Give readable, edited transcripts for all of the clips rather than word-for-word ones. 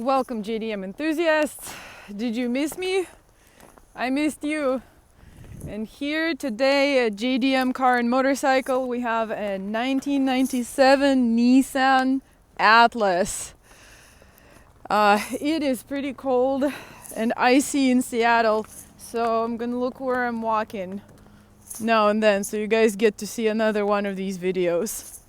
Welcome JDM enthusiasts. Did you miss me? I missed you. And here today at JDM Car and Motorcycle we have a 1997 Nissan Atlas. It is pretty cold and icy in Seattle, so I'm gonna look where I'm walking now and then so you guys get to see another one of these videos.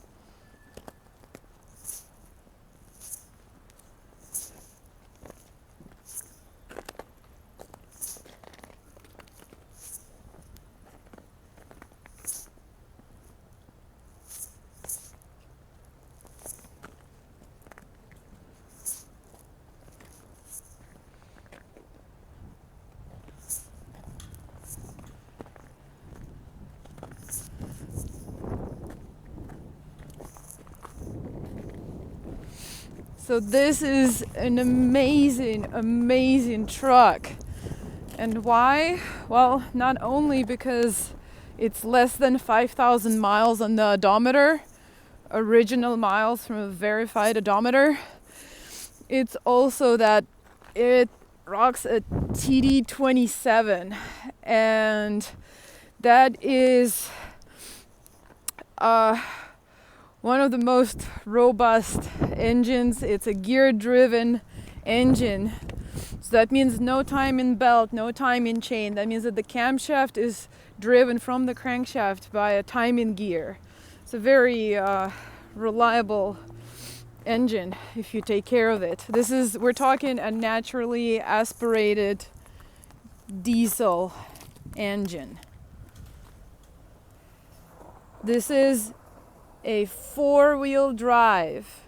So this is an amazing truck. And why? Well, not only because it's less than 5,000 miles on the odometer, original miles from a verified odometer, it's also that it rocks a TD27, and that is one of the most robust engines. It's a gear-driven engine. So that means no time in belt, no time in chain. That means that the camshaft is driven from the crankshaft by a timing gear. It's a very reliable engine if you take care of it. We're talking a naturally aspirated diesel engine. This is a 4-wheel drive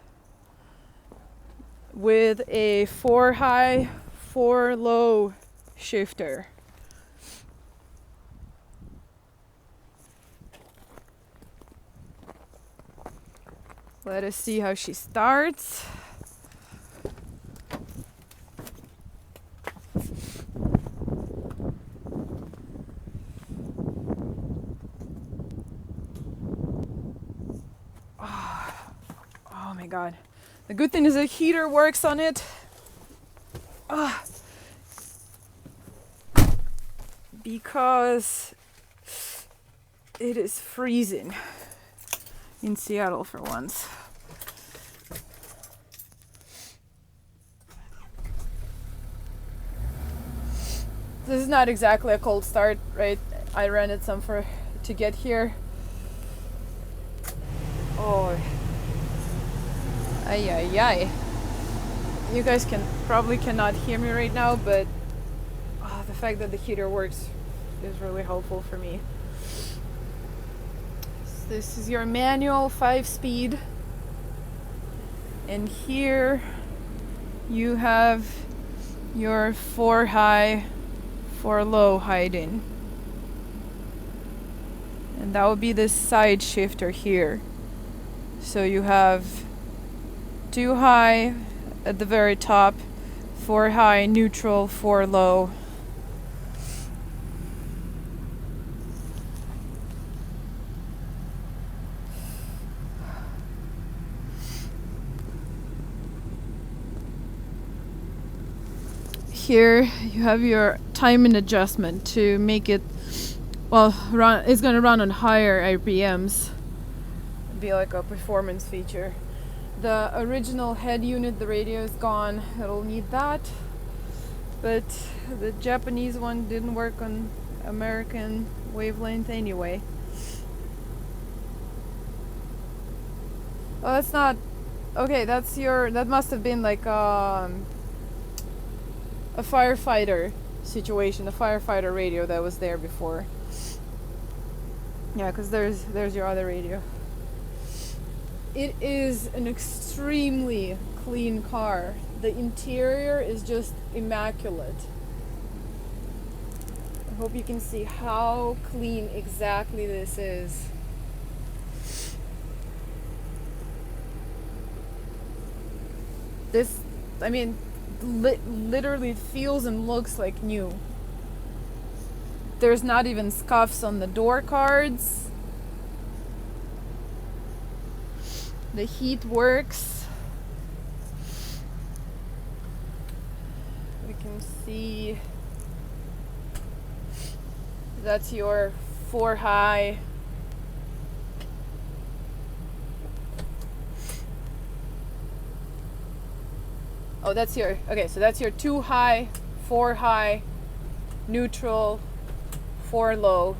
with a 4-high, 4-low shifter. Let us see how she starts. Oh my god. The good thing is the heater works on it. Because it is freezing in Seattle for once. This is not exactly a cold start, right? I ran it some to get here. Oh. Ay, ay, ay. You guys probably cannot hear me right now, but the fact that the heater works is really helpful for me. So this is your manual 5-speed, and here you have your 4-high, 4-low hiding, and that would be the side shifter here. So you have 2-high at the very top, 4-high, neutral, 4-low. Here you have your timing adjustment to make it, it's going to run on higher RPMs. It'd be like a performance feature. The original head unit, the radio is gone. It'll need that. But the Japanese one didn't work on American wavelength anyway. Oh, that's not... Okay, that must have been like a firefighter situation, a firefighter radio that was there before. Yeah, because there's your other radio. It is an extremely clean car. The interior is just immaculate. I hope you can see how clean exactly this is. This, I mean, literally feels and looks like new. There's not even scuffs on the door cards. The heat works. you can see that's your 4 high. Oh, that's your, okay, so that's your 2 high, 4 high, neutral, 4 low.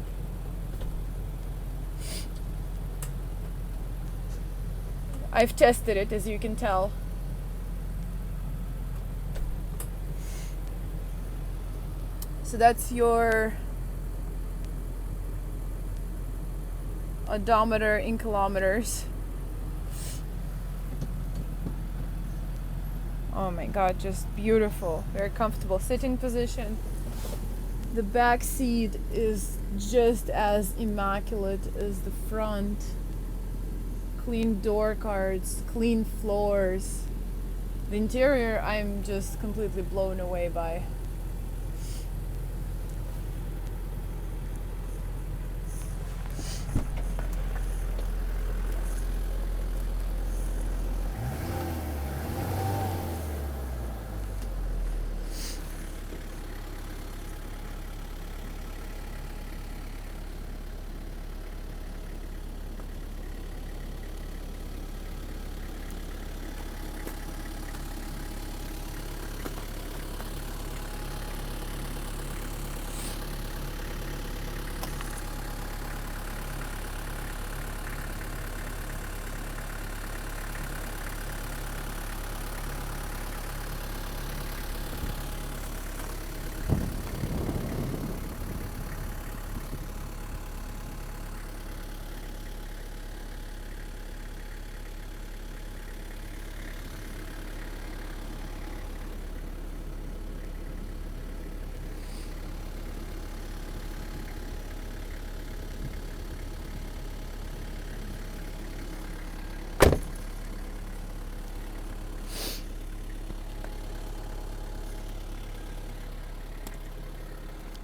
I've tested it, as you can tell. So that's your odometer in kilometers. Oh my god, just beautiful. Very comfortable sitting position. The back seat is just as immaculate as the front. Clean door cards, clean floors. The interior I'm just completely blown away by.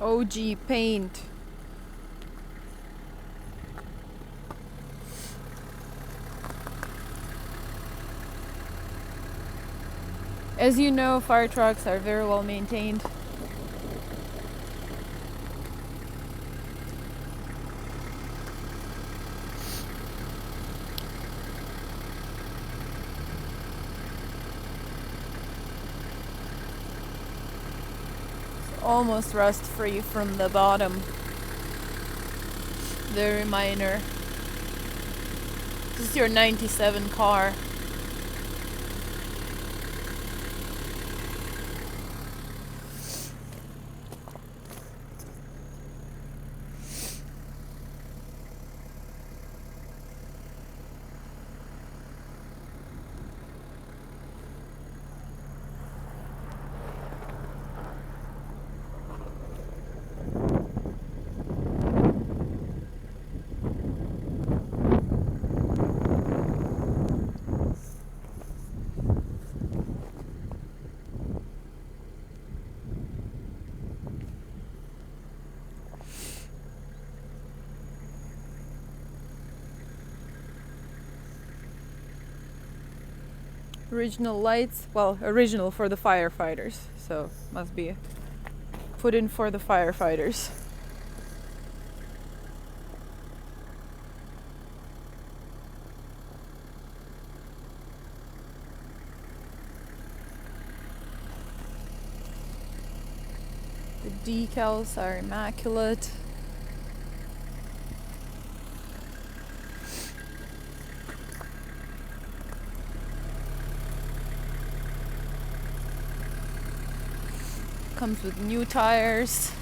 OG paint. As you know, fire trucks are very well maintained. Almost rust free from the bottom. Very minor. This is your 97 car. Original lights, well, original for the firefighters, so must be put in for the firefighters. The decals are immaculate. Comes with new tires.